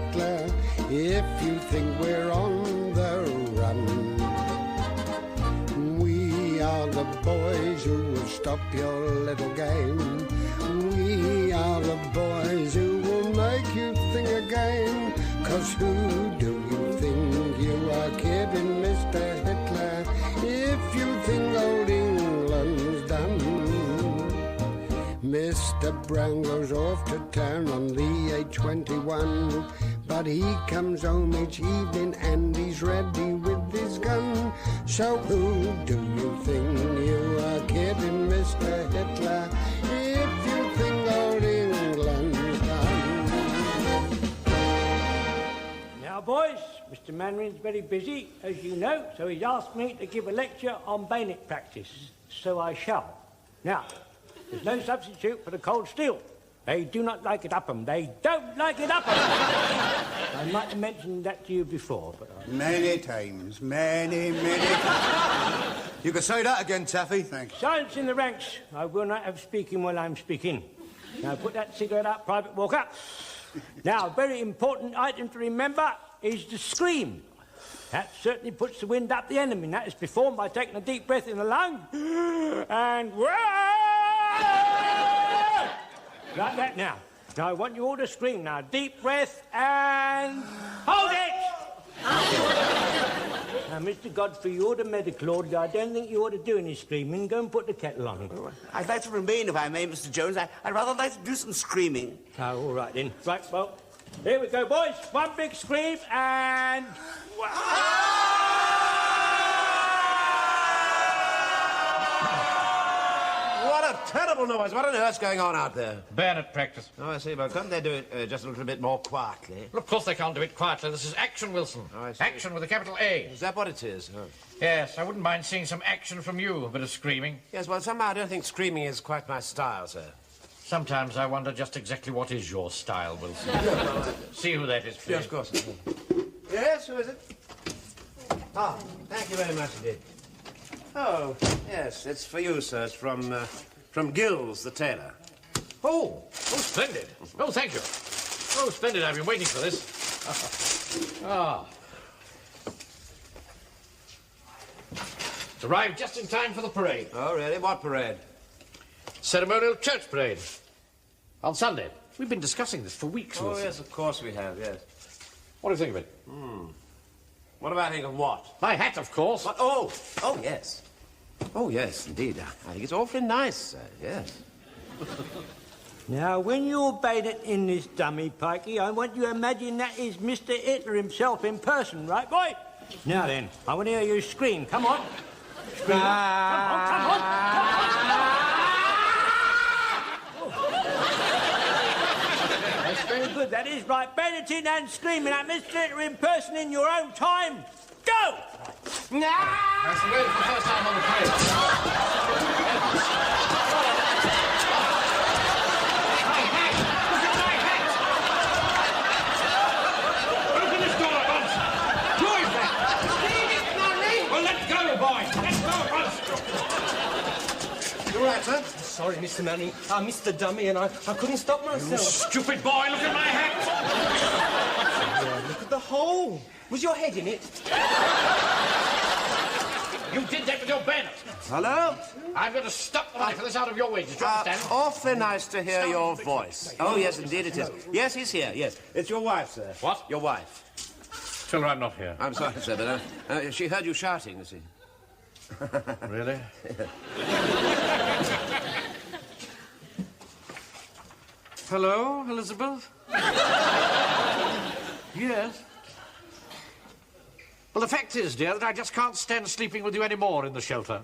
Hitler if you think we're on the run. We are the boys who will stop your little game. We are the boys who will make you think again. 'Cause who do you think you are kidding, Mr. Hitler, if you think old England's done? Mr. Brown goes off to town on the A21, but he comes home each evening and he's ready with his gun. So who do you think you are kidding, Mr. Hitler, if you think old England's done? Now, boys, Mr. Manrin's very busy, as you know, so he's asked me to give a lecture on bayonet practice. So I shall. Now, there's no substitute for the cold steel. They do not like it up 'em. They don't like it up 'em. I might have mentioned that to you before, but Many times. Many times. You can say that again, Taffy. Thanks. silence in the ranks. I will not have speaking while I'm speaking. Now, put that cigarette up, Private Walker. Now, a very important item to remember is the scream. That certainly puts the wind up the enemy. And that is performed by taking a deep breath in the lung and... Like that now. Now, I want you all to scream now. Deep breath and... Hold it! Now, Mr. Godfrey, you're the medical auditor. I don't think you ought to do any screaming. Go and put the kettle on. I'd like to remain, if I may, Mr. Jones. I'd rather like to do some screaming. Oh, all right, then. Right, well, here we go, boys. One big scream and... What a terrible noise. What on earth's going on out there? Bayonet practice. Oh, I see. Well, couldn't they do it just a little bit more quietly? Well, of course they can't do it quietly. This is action, Wilson. Oh, I see. Action with a capital A. Is that what it is? Oh. Yes, I wouldn't mind seeing some action from you, a bit of screaming. Yes, well, somehow I don't think screaming is quite my style, sir. Sometimes I wonder just exactly what is your style, Wilson. See who that is, please. Yes, of course. Yes, who is it? Oh, thank you very much indeed. Oh, yes, it's for you, sir. It's from Gills, the tailor. Oh, splendid. Oh, thank you. Oh, splendid. I've been waiting for this. Ah. It's arrived just in time for the parade. Oh, really? What parade? Ceremonial church parade. On Sunday. We've been discussing this for weeks, Oh, Wilson. yes, of course we have, yes. What do you think of it? What do I think of what? My hat, of course. What? Oh, yes. Oh, yes, indeed. I think it's awfully nice, sir, yes. Now, when you're bayonet in this dummy, Pikey, I want you to imagine that is Mr. Hitler himself in person, right, boy? Now then, I want to hear you scream. Come on. Scream. Come on. That's very good. That is right. Bayoneting and screaming at Mr. Hitler in person in your own time. Go! That's the way for the first time on the parade. My hat! Look at my hat! Open this door at once! Who is that? Well, let go, boys! Let go at once! You all right, sir? Sorry, Mr. Manning. I missed the dummy and I couldn't stop You myself. stupid boy, look at my hat! Look at the hole. Was your head in it? You did that with your bayonet. Hello? I'm going to stop the money for this out of your wages. Do you understand? Awfully nice to hear your voice. Oh, yes, indeed it is. Yes, he's here, yes. It's your wife, sir. What? Your wife. Tell her I'm not here. I'm sorry, sir, but she heard you shouting, you see. Really? Hello, Elizabeth? Yes? Well, the fact is, dear, that I just can't stand sleeping with you any more in the shelter.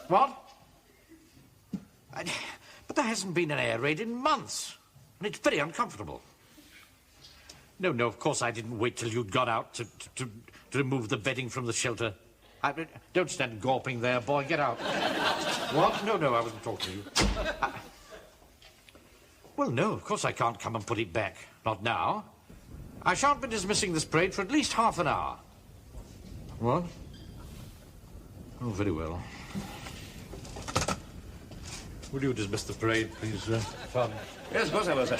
What? But there hasn't been an air raid in months, and it's very uncomfortable. No, of course I didn't wait till you'd gone out to remove the bedding from the shelter. Don't stand gawping there, boy. Get out. What? No, I wasn't talking to you. Well, no, of course I can't come and put it back. Not now. I shan't be dismissing this parade for at least half an hour. What? Oh, very well. Will you dismiss the parade, please, Father? Yes, of course I will, sir.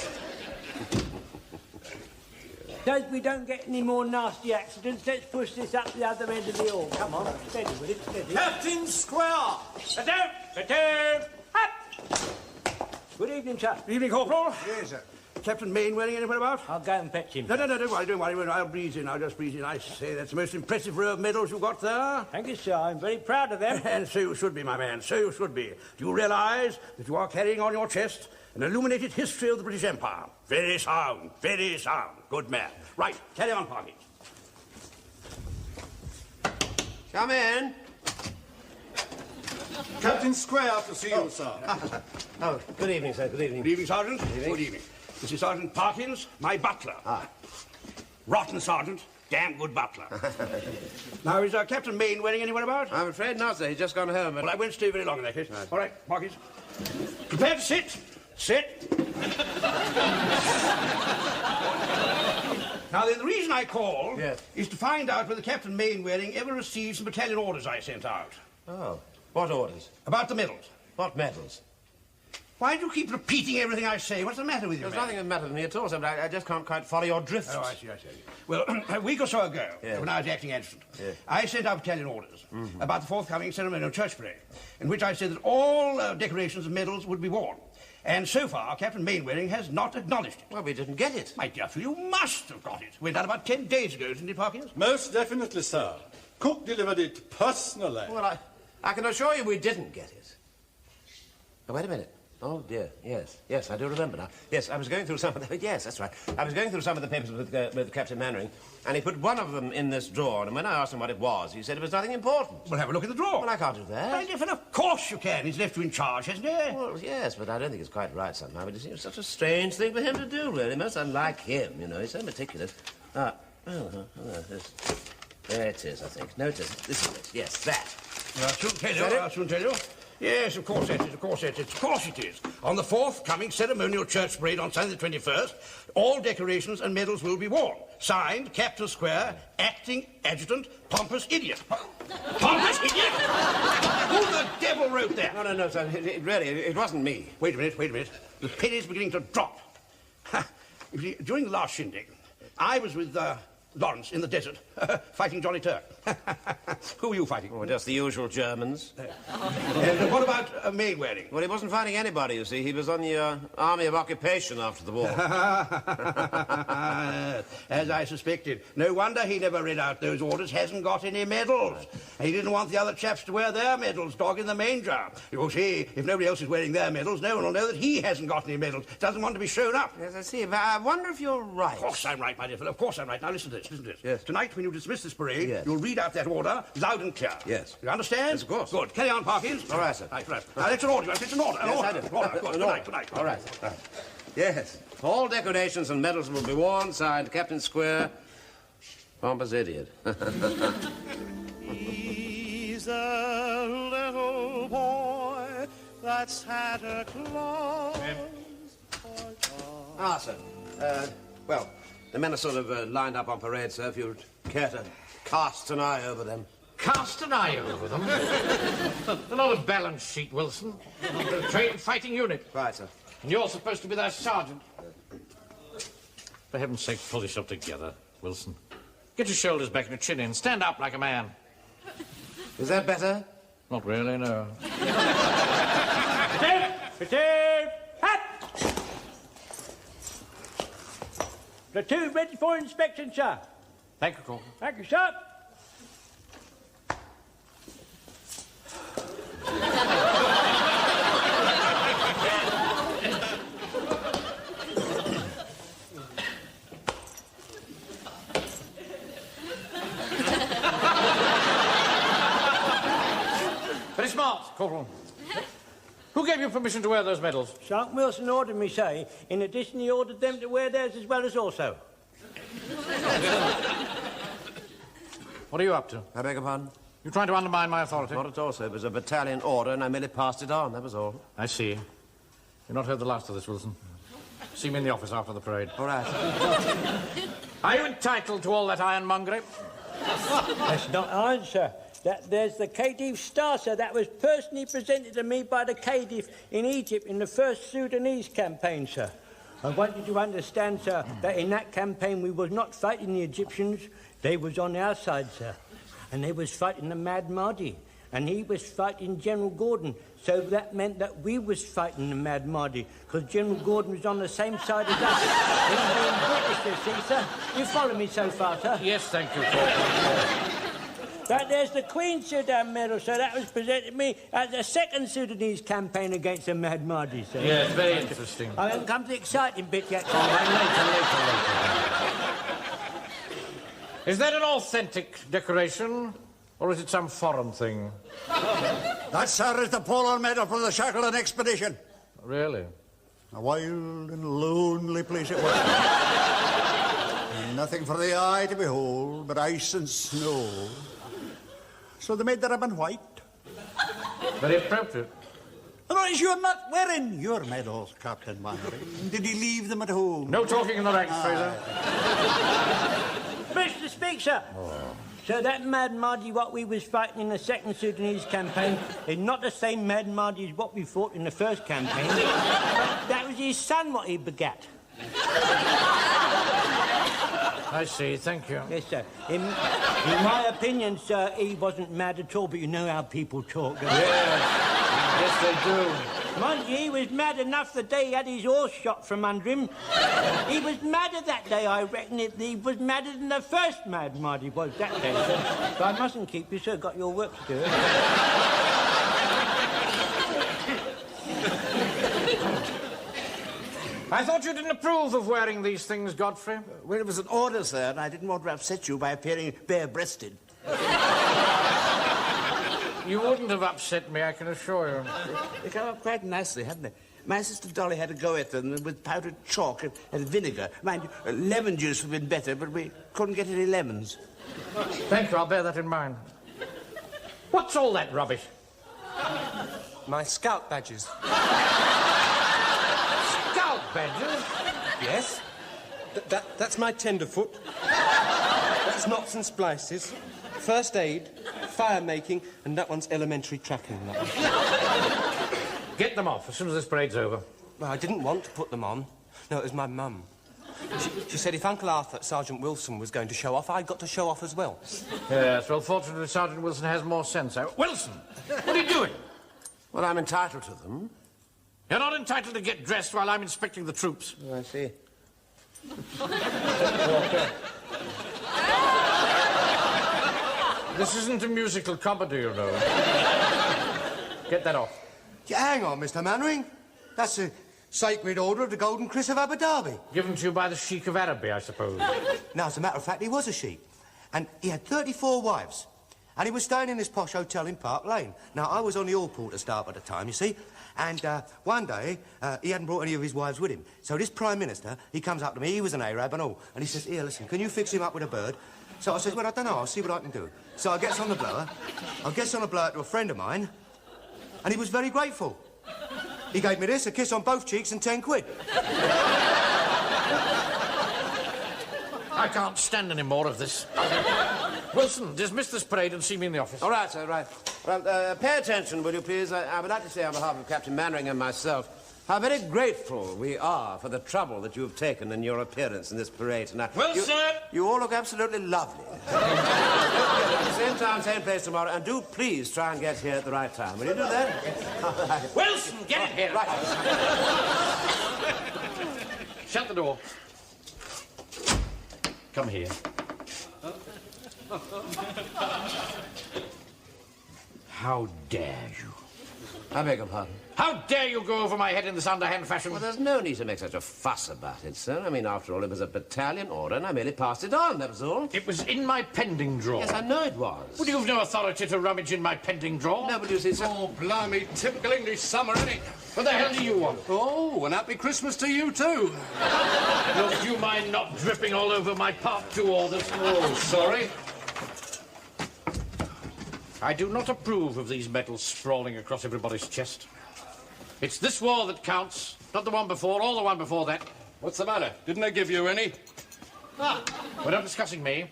So we don't get any more nasty accidents, let's push this up the other end of the hall. Come on, steady with it, steady. Captain Square! Platoon! Platoon! Up! Good evening, sir. Good evening, Corporal. Yes, sir. Captain Mainwaring anywhere about? I'll go and fetch him. No, don't worry. I'll breeze in. I'll just breeze in. I say, that's the most impressive row of medals you've got there. Thank you, sir. I'm very proud of them. And so you should be, my man, so you should be. Do you realise that you are carrying on your chest an illuminated history of the British Empire? Very sound, very sound. Good man. Right, carry on, Parky. Come in. Captain Square to see you, sir. Oh, good evening, sir. Good evening. Good evening, Sergeant. evening. Good evening. This is Sergeant Parkins, my butler. Rotten sergeant, damn good butler. Now, is Captain Mainwaring anywhere about? I'm afraid not, sir. He's just gone home. But Well, I won't stay very long in that case. All right, Parkins. Prepare to sit. Sit. Now, then, the reason I called Yes. is to find out whether Captain Mainwaring ever received some battalion orders I sent out. Oh, what orders? About the medals. What medals? Why do you keep repeating everything I say? What's the matter with you, There's man? nothing the matter with me at all, sir, but I just can't quite follow your drift. Oh, I see. Well, a week or so ago, Yes. when I was acting adjutant, Yes. I sent out battalion orders about the forthcoming ceremonial church parade, in which I said that all decorations and medals would be worn. And so far, Captain Mainwaring has not acknowledged it. Well, we didn't get it. My dear fellow, you must have got it. Went out about 10 days ago, didn't it, Parkins? Most definitely, sir. Cook delivered it personally. Well, I can assure you we didn't get it. Oh, wait a minute. Oh, dear. Yes, I do remember now. Yes, I was going through some of the... Yes, that's right. I was going through some of the papers with Captain Mainwaring, and he put one of them in this drawer, and when I asked him what it was, he said it was nothing important. Well, have a look at the drawer. Well, I can't do that. My dear fellow, of course you can. He's left you in charge, hasn't he? Well, yes, but I don't think it's quite right somehow. It seems such a strange thing for him to do, really. Most unlike him, you know. He's so meticulous. There it is, I think. No, it isn't. This is it. Yes, that. I'll soon tell you. Yes, of course it is. On the forthcoming ceremonial church parade on Sunday the 21st, all decorations and medals will be worn. Signed, Captain Square, Acting Adjutant, Pompous Idiot. Pompous Idiot? Who the devil wrote that? No, sir. It wasn't me. Wait a minute. The penny's beginning to drop. You see, during the last shindig, I was with Lawrence in the desert, fighting Johnny Turk. Who were you fighting? Oh, just the usual Germans. And what about Mainwaring? Well, he wasn't fighting anybody, you see. He was on the Army of Occupation after the war. As I suspected. No wonder he never read out those orders, hasn't got any medals. He didn't want the other chaps to wear their medals, dog in the manger. You see, if nobody else is wearing their medals, no one will know that he hasn't got any medals. Doesn't want to be shown up. Yes, I see. But I wonder if you're right. Of course I'm right, my dear fellow. Of course I'm right. Now listen to this. Yes. Tonight, when you dismiss this parade, Yes. you'll read out that order loud and clear. Yes. You understand? Yes, of course. Good. Carry on, Parkins. All right, sir. Right. Now, that's an order. It's an order. Yes, I do. An order. Good. Tonight. All right. Yes. All decorations and medals will be worn. Signed, Captain Square, Pompous Idiot. He's a little boy that Santa Claus. Ah, sir. Well, the men are sort of lined up on parade, sir, if you'd care to cast an eye over them. Cast an eye over them. They're not a balance sheet, Wilson. They're a trained fighting unit. Right, sir. And you're supposed to be their sergeant. For heaven's sake, pull yourself together, Wilson. Get your shoulders back and your chin in. Stand up like a man. Is that better? Not really, no. Platoon! Up! Platoon ready for inspection, sir. Thank you, Corporal. Thank you, sir. Very smart, Corporal. Who gave you permission to wear those medals? Sergeant Wilson ordered me, say. In addition, he ordered them to wear theirs as well as also. What are you up to? I beg your pardon? You trying to undermine my authority? Not at all, sir. It was a battalion order, and I merely passed it on. That was all. I see. You've not heard the last of this, Wilson. See me in the office after the parade. All right. Are you entitled to all that ironmongery? That's not iron, sir. There's the Khedive Star, sir. That was personally presented to me by the Khedive in Egypt in the first Sudanese campaign, sir. I want you to understand, sir, that in that campaign we was not fighting the Egyptians. They was on our side, sir. And they was fighting the Mad Mahdi. And he was fighting General Gordon. So that meant that we was fighting the Mad Mahdi, because General Gordon was on the same side as us. He's being British, you see, sir. You follow me so far, sir? Yes, thank you, Paul. But there's the Queen Sudan Medal, so that was presented to me at the second Sudanese campaign against the Mad Mahdi, sir. Yes, very interesting. I haven't come to the exciting bit yet, sir. Later. Is that an authentic decoration, or is it some foreign thing? That, sir, is the Polar Medal from the Shackleton expedition. Really? A wild and lonely place it was. And nothing for the eye to behold but ice and snow. So they made the ribbon white. Very appropriate. Otherwise, you're not wearing your medals, Captain Mannering. Did you leave them at home? No talking in the ranks, Fraser. Mr. Speaker, so that Mad Mahdi what we was fighting in the second Sudanese campaign is not the same Mad Mahdi as what we fought in the first campaign. That was his son what he begat. I see, thank you. Yes, sir. In my opinion, sir, he wasn't mad at all, but you know how people talk, don't you? Yes, they do. Mind you, he was mad enough the day he had his horse shot from under him. He was madder that day, I reckon. He was madder than the first Mad Mahdi was that day, sir. But I mustn't keep you, sir. Got your work to do. I thought you didn't approve of wearing these things, Godfrey. Well, it was an order, sir, and I didn't want to upset you by appearing bare-breasted. You wouldn't have upset me, I can assure you. They come up quite nicely, haven't they? My sister Dolly had to go at them with powdered chalk and vinegar. Mind you, lemon juice would have been better, but we couldn't get any lemons. Thank you, I'll bear that in mind. What's all that rubbish? My scout badges. Scout badges? Yes. That's my tenderfoot. That's knots and splices. First aid, fire making, and that one's elementary tracking. Get them off as soon as this parade's over. Well, I didn't want to put them on. No, it was my mum. She said if Uncle Arthur, Sergeant Wilson, was going to show off, I'd got to show off as well. Yes, well, fortunately, Sergeant Wilson has more sense. Wilson, what are you doing? Well, I'm entitled to them. You're not entitled to get dressed while I'm inspecting the troops. Oh, I see. This isn't a musical comedy, you know. Get that off. Hang on, Mr. Mannering. That's a sacred order of the Golden Chris of Abu Dhabi. Given to you by the Sheikh of Araby, I suppose. Now, as a matter of fact, he was a sheik. And he had 34 wives. And he was staying in this posh hotel in Park Lane. Now, I was on the Allporter staff at the time, you see. And one day, he hadn't brought any of his wives with him. So this Prime Minister, he comes up to me, he was an Arab and all, and he says, here, listen, can you fix him up with a bird? So I said, well, I don't know, I'll see what I can do. So I gets on the blower to a friend of mine, and he was very grateful. He gave me this, a kiss on both cheeks and 10 quid. I can't stand any more of this. Wilson, dismiss this parade and see me in the office. All right, sir, right. Well, pay attention, will you, please? I would like to say on behalf of Captain Mannering and myself how very grateful we are for the trouble that you have taken in your appearance in this parade tonight. Wilson! You all look absolutely lovely. At the same time, same place tomorrow, and do please try and get here at the right time. Will you do that? Right. Wilson, get in here! Right. Shut the door. Come here. How dare you? I beg your pardon? How dare you go over my head in this underhand fashion? Well, there's no need to make such a fuss about it, sir. I mean, after all, it was a battalion order, and I merely passed it on, that was all. It was in my pending drawer. Yes, I know it was. Well, you've no authority to rummage in my pending drawer. No, but you see, sir... Oh, blimey, typical English summer, isn't it? What the hell do you want? Oh, and happy Christmas to you, too. Look, do you mind not dripping all over my Part 2 orders? Oh, sorry. I do not approve of these medals sprawling across everybody's chest. It's this war that counts, not the one before or the one before that. What's the matter? Didn't they give you any? We're not discussing me.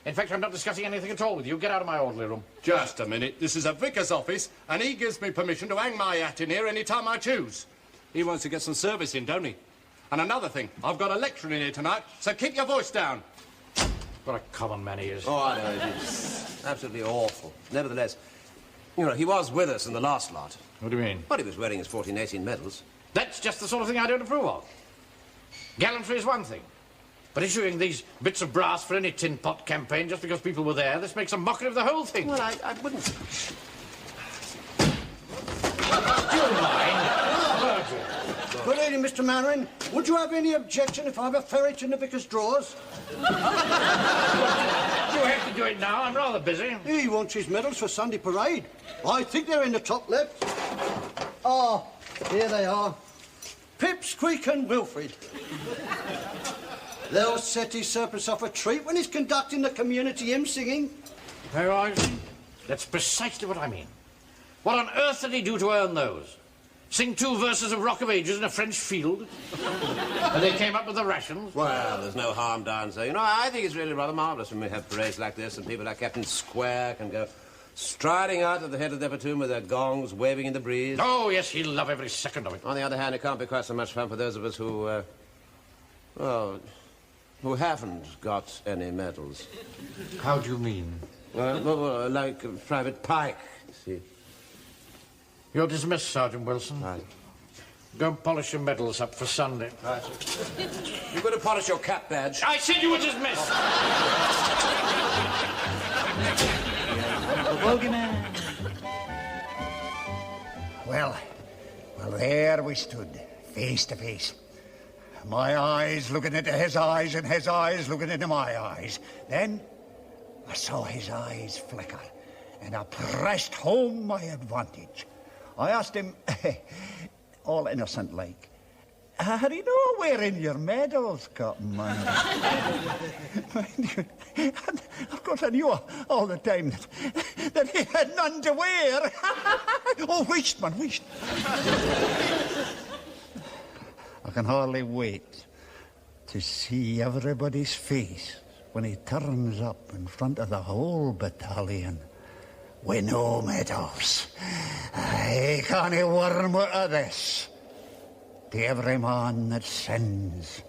In fact, I'm not discussing anything at all with you. Get out of my orderly room. Just a minute. This is a vicar's office, and he gives me permission to hang my hat in here any time I choose. He wants to get some service in, don't he? And another thing, I've got a lecture in here tonight, so keep your voice down. What a common man he is. Oh, I know, it's absolutely awful. Nevertheless, you know, he was with us in the last lot. What do you mean? Well, he was wearing his 1418 medals. That's just the sort of thing I don't approve of. Gallantry is one thing. But issuing these bits of brass for any tin pot campaign just because people were there, this makes a mockery of the whole thing. Well, I wouldn't... Do you mind? Virgil. Good evening, Mr. Mannering. Would you have any objection if I have a ferret in the vicar's drawers? You have to do it now. I'm rather busy. He wants his medals for Sunday parade. I think they're in the top left. Ah, here they are. Pip, Squeak and Wilfred. They'll set his surplus off a treat when he's conducting the community hymn singing. Very right. That's precisely what I mean. What on earth did he do to earn those? Sing 2 verses of Rock of Ages in a French field? And they came up with the rations? Well, there's no harm done, sir. You know, I think it's really rather marvellous when we have parades like this and people like Captain Square can go striding out at the head of their platoon with their gongs waving in the breeze. Oh, yes, he'll love every second of it. On the other hand, it can't be quite so much fun for those of us who, well, who haven't got any medals. How do you mean? Well, like Private Pike, you see. You're dismissed, Sergeant Wilson. Right. Go and polish your medals up for Sunday. Right. You've got to polish your cap badge. I said you were dismissed! The bogeyman. Well, there we stood, face to face. My eyes looking into his eyes and his eyes looking into my eyes. Then I saw his eyes flicker and I pressed home my advantage. I asked him, all innocent like, how do you know wearing your medals, Captain Man? Of course I knew all the time that he had none to wear. Oh, whisht, man, whisht. I can hardly wait to see everybody's face when he turns up in front of the whole battalion with no medals. I can't worm out of this. To every man that sins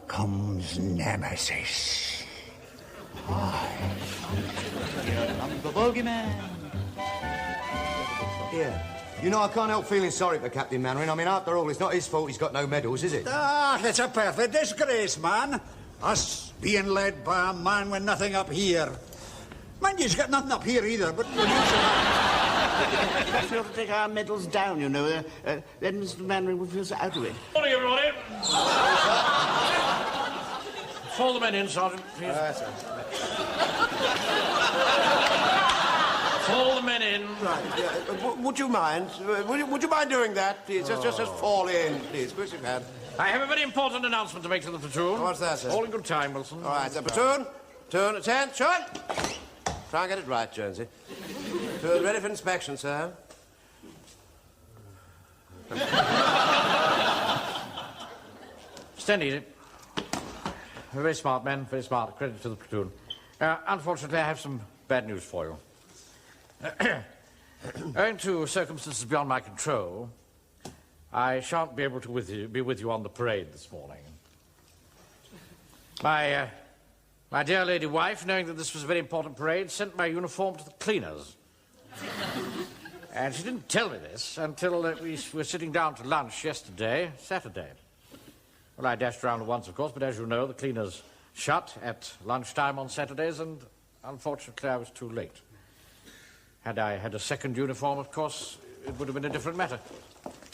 comes nemesis. Aye. I'm the bogeyman. Yeah. You know, I can't help feeling sorry for Captain Mannering. I mean, after all, it's not his fault he's got no medals, is it? Ah, it's a perfect disgrace, man. Us being led by a man with nothing up here. Mind you's got nothing up here either, but... Perhaps we ought to take our medals down, you know. Then Mr. Mannering will feel so out of it. Morning, everybody. Call the men in, Sergeant, please. Call the men in. Right, yeah. Would you mind? Would you mind doing that, please? Just fall in, please. Quick as you can. I have a very important announcement to make to the platoon. What's that, sir? All in good time, Wilson. All right, sir. Platoon, attention. Try and get it right, Jonesy. Platoon ready for inspection, sir. Stand easy. Very smart, men. Very smart. Credit to the platoon. Unfortunately, I have some bad news for you. Owing to circumstances beyond my control, I shan't be able to be with you on the parade this morning. My dear lady wife, knowing that this was a very important parade, sent my uniform to the cleaners. And she didn't tell me this until we were sitting down to lunch yesterday, Saturday. Well, I dashed around at once, of course, but as you know, the cleaners shut at lunchtime on Saturdays, and unfortunately I was too late. Had I had a second uniform, of course, it would have been a different matter.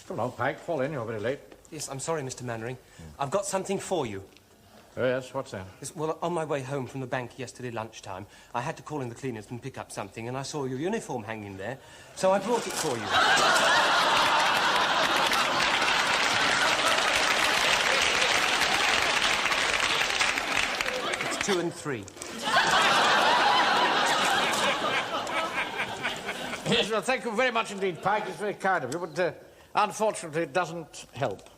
Come along, Pike, fall in, you're very late. Yes, I'm sorry, Mr. Mannering. I've got something for you. Oh, yes, what's that? Yes, well, on my way home from the bank yesterday lunchtime, I had to call in the cleaners and pick up something, and I saw your uniform hanging there, so I brought it for you. It's 2 and 3. Yes, well, thank you very much indeed, Pike. It's very kind of you, but unfortunately it doesn't help.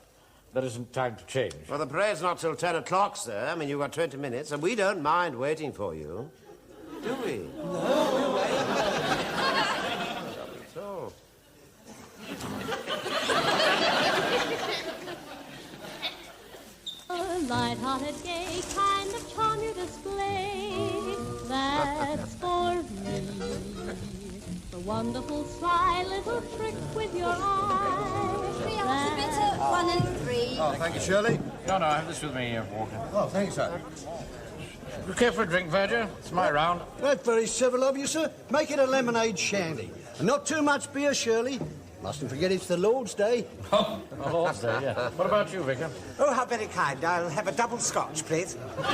There isn't time to change. Well, the parade's not till 10 o'clock, sir. I mean, you've got 20 minutes, and we don't mind waiting for you. Do we? No. So. What a gay kind of charm you display. That's for me. The wonderful sly little trick with your eyes. 3 ounces bitter, 1 and 3. Oh, thank you, Shirley. No, I have this with me, Walker. Oh, thank you, sir. You care for a drink, Verger? It's my round. That's very civil of you, sir. Make it a lemonade shandy. And not too much beer, Shirley. Mustn't forget it's the Lord's Day. Oh, the Lord's Day, yeah. What about you, Vicar? Oh, how very kind. I'll have a double scotch, please. A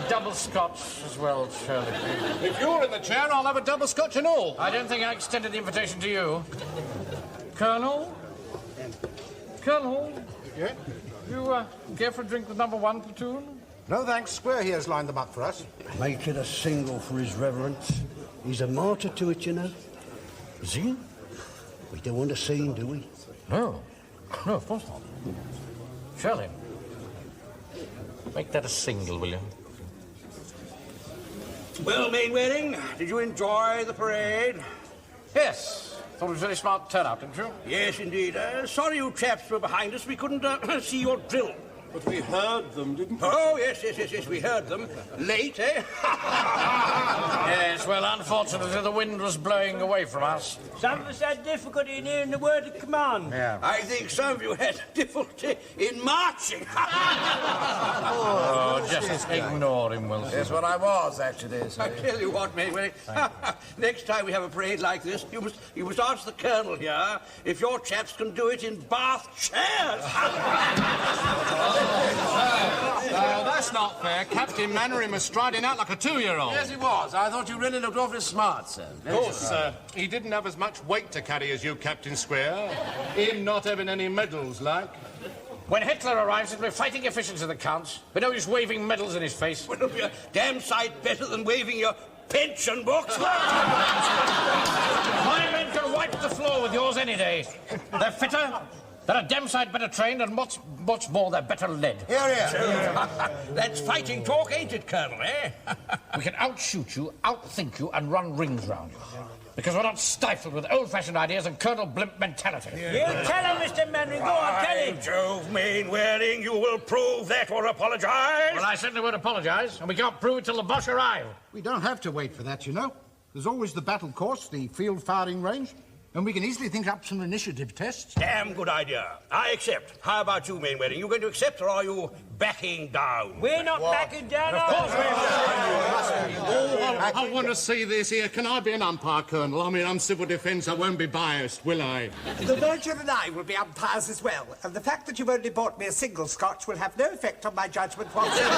double scotch as well, Shirley. If you're in the chair, I'll have a double scotch and all. I don't think I extended the invitation to you. Colonel? Colonel? Yeah? You care for a drink with number 1 platoon? No, thanks. Square here's lined them up for us. Make it a single for his reverence. He's a martyr to it, you know. Is he? We don't want a scene, do we? No. No, of course not. Shirley, make that a single, will you? Well, Mainwaring, did you enjoy the parade? Yes. Thought it was a very smart turnout, didn't you? Yes, indeed. Sorry you chaps were behind us. We couldn't see your drill. But we heard them, didn't we? Oh, yes, we heard them. Late, eh? Yes, well, unfortunately, the wind was blowing away from us. Some of us had difficulty in hearing the word of command. Yeah. I think some of you had difficulty in marching. Oh, just ignore him, Wilson. That's what I was, actually. I tell you what, Mainwaring. Next time we have a parade like this, you must ask the Colonel here if your chaps can do it in bath chairs. That's not fair. Captain Mannering was striding out like a 2-year-old. Yes, he was. I thought you really looked awfully smart, sir. Of course, he didn't have as much weight to carry as you, Captain Square. Him not having any medals, like. When Hitler arrives, it'll be fighting efficiency that counts. But no use waving medals in his face. Well, it'll be a damn sight better than waving your pension books. My men can wipe the floor with yours any day. They're fitter, they're a damn sight better trained, and what's more, they're better led. Here. That's fighting talk, ain't it, Colonel, eh? We can outshoot you, outthink you, and run rings round you. Because we're not stifled with old-fashioned ideas and Colonel Blimp mentality. You tell him, Mr. Mannering. Go on, tell him. Jove, Mainwaring, you will prove that or apologise? Well, I certainly won't apologise, and we can't prove it till the Boche arrive. We don't have to wait for that, you know. There's always the battle course, the field firing range, and we can easily think up some initiative tests. Damn good idea. I accept. How about you, Mainwaring? You going to accept, or are you backing down? We're not backing down. Of course we're I want to see this here. Can I be an umpire, Colonel? I mean, I'm civil defence. I won't be biased, will I? The Verger and I will be umpires as well. And the fact that you've only bought me a single scotch will have no effect on my judgment whatsoever.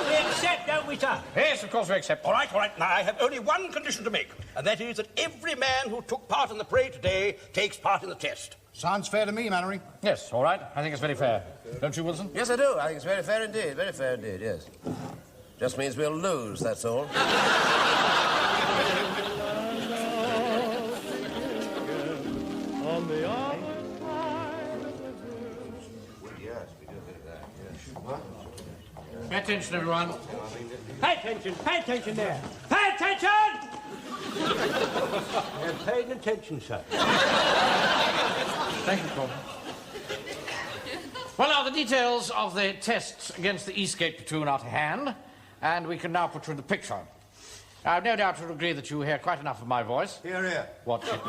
We accept, don't we, sir? Yes, of course we accept. All right. Now, I have only one condition to make, and that is that every man who took part in the parade today takes part in the test. Sounds fair to me, Mannering. Yes, all right. I think it's very fair. Don't you, Wilson? Yes, I do. I think it's very fair indeed. Very fair indeed, yes. Just means we'll lose, that's all. On the other Pay attention, everyone. Pay attention there. Pay attention! They're paying attention, sir. Thank you, Colonel. Well, now, the details of the tests against the Eastgate platoon are to hand, and we can now put you in the picture. I've no doubt you'll agree that you hear quite enough of my voice. Here. Watch it.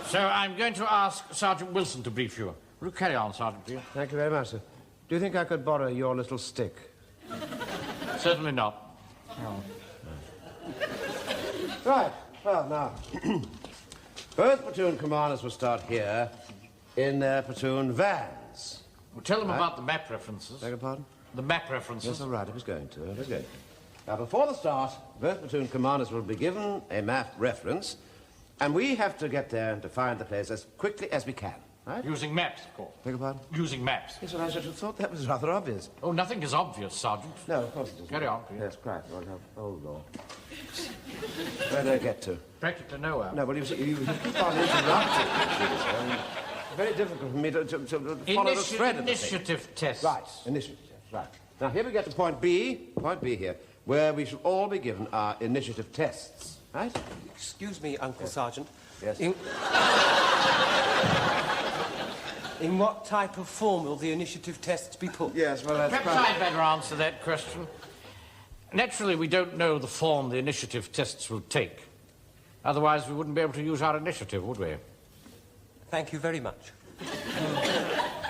So I'm going to ask Sergeant Wilson to brief you. Will you carry on, Sergeant, please? Thank you very much, sir. Do you think I could borrow your little stick? Certainly not. No. Right. Well, now, both platoon commanders will start here in their platoon vans. Well, tell them about the map references. Beg your pardon? The map references. Yes, all right. I was going to. Now, before the start, both platoon commanders will be given a map reference, and we have to get there to find the place as quickly as we can. Right? Using maps, of course. Beg your pardon? Using maps. Yes, well, I should have thought that was rather obvious. Oh, nothing is obvious, Sergeant. No, of course it isn't. Carry on, please. Yes, quite. Oh, Lord. Where do I get to? Practically nowhere. No, well, you keep on interrupting. It's very difficult for me to follow the thread of the thing. Initiative test. Right, initiative test, right. Now, here we get to point B here, where we shall all be given our initiative tests. Right? Excuse me, Uncle Sergeant. Yes. In what type of form will the initiative tests be put? Yes, well, that's Perhaps I'd better answer that question. Naturally, we don't know the form the initiative tests will take. Otherwise, we wouldn't be able to use our initiative, would we? Thank you very much.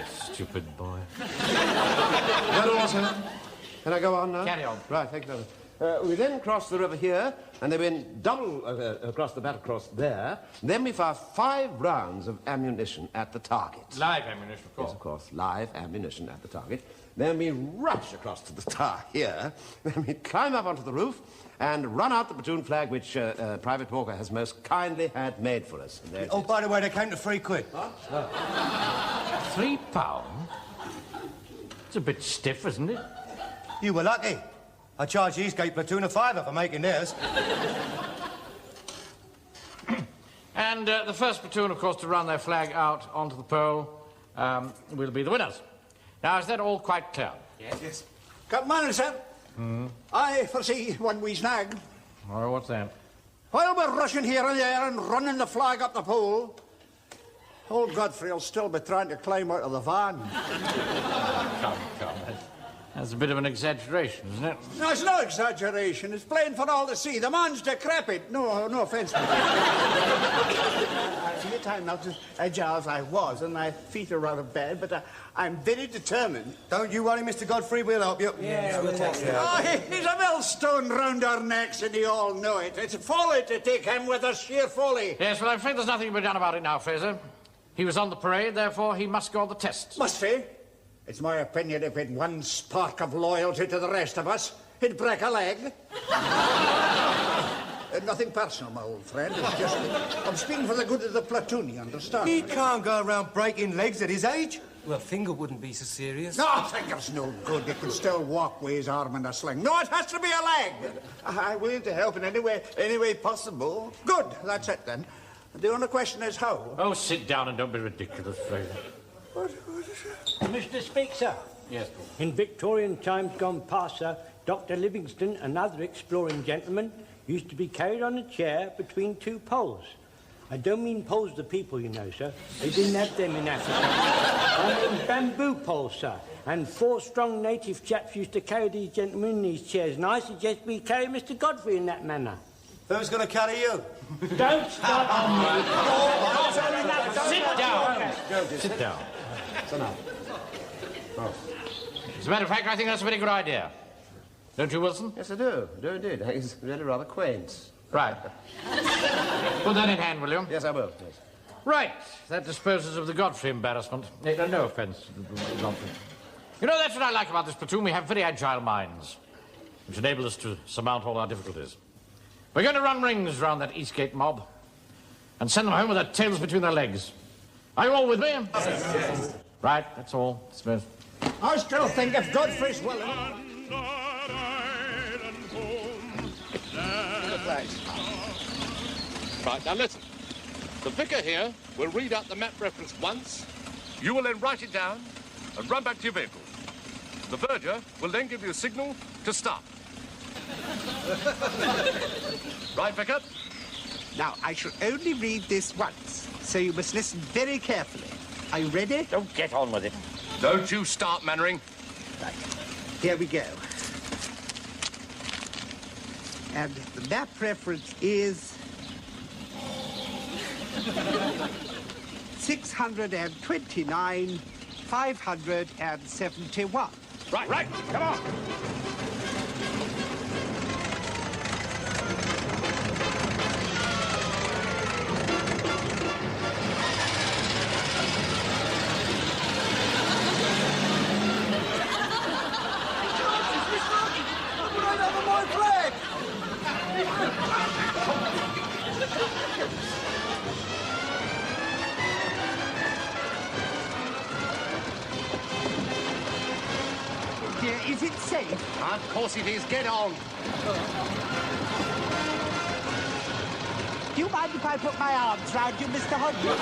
Stupid boy. That all, sir? Can I go on now? Carry on. Right, thank you very much. We then crossed the river here, and they went double across the battlecross there. Then we fired 5 rounds of ammunition at the target. Live ammunition, of course. Yes, of course, live ammunition at the target. Then we rush across to the tower here. Then we climb up onto the roof and run out the platoon flag, which Private Walker has most kindly had made for us. Oh, by the way, they came to £3. What? £3? It's a bit stiff, isn't it? You were lucky. I charged the Eastgate platoon a £5 for making theirs. And the first platoon, of course, to run their flag out onto the pole will be the winners. Now, is that all quite clear? Yes. Captain Manning, sir. I foresee one wee snag. Oh, what's that? While we're rushing here and there and running the flag up the pole, old Godfrey will still be trying to climb out of the van. Come. That's a bit of an exaggeration, isn't it? No, it's no exaggeration. It's plain for all to see. The man's decrepit. No offence. I see a time not as agile as I was, and my feet are rather bad, but I'm very determined. Don't you worry, Mr. Godfrey, we'll help you. He's a millstone round our necks, and you all know it. It's folly to take him with us, sheer folly. Yes, well, I'm afraid there's nothing to be done about it now, Fraser. He was on the parade, therefore he must go on the tests. Must he? It's my opinion if he'd one spark of loyalty to the rest of us, he'd break a leg. Nothing personal, my old friend. It's just I'm speaking for the good of the platoon, you understand? He can't go around breaking legs at his age. Well, Finger wouldn't be so serious. No, Finger's no good. He can still walk with his arm in a sling. No, it has to be a leg. I'm willing to help in any way possible. Good, that's it then. The only question is how. Oh, sit down and don't be ridiculous, Fraser. What is it? Mr. Speaker, sir. Yes. In Victorian times gone past, sir, Dr. Livingstone and other exploring gentlemen used to be carried on a chair between 2 poles. I don't mean poles of the people, you know, sir. They didn't have them in Africa. I mean bamboo poles, sir. And 4 strong native chaps used to carry these gentlemen in these chairs, and I suggest we carry Mr. Godfrey in that manner. Who's going to carry you? Don't start on me. Sit down. Sit down. So now. Oh. As a matter of fact, I think that's a very good idea. Don't you, Wilson? Yes, I do. I do indeed. It's really rather quaint. Right. Put that in hand, will you? Yes, I will. Yes. Right. That disposes of the Godfrey embarrassment. No offence, Godfrey. You know, that's what I like about this platoon. We have very agile minds, which enable us to surmount all our difficulties. We're going to run rings round that Eastgate mob and send them home with their tails between their legs. Are you all with me? Yes. Right, that's all. Smith. I still think if Godfrey's willing... Right, now listen. The vicar here will read out the map reference once. You will then write it down and run back to your vehicle. The verger will then give you a signal to stop. Right, vicar? Now, I shall only read this once, so you must listen very carefully. Are you ready? Don't get on with it. Don't you start, Mannering. Right. Here we go. And the map reference is 629, 571. Right, come on. Is it safe? Of course it is. Get on. Do you mind if I put my arms round you, Mr. Hodges?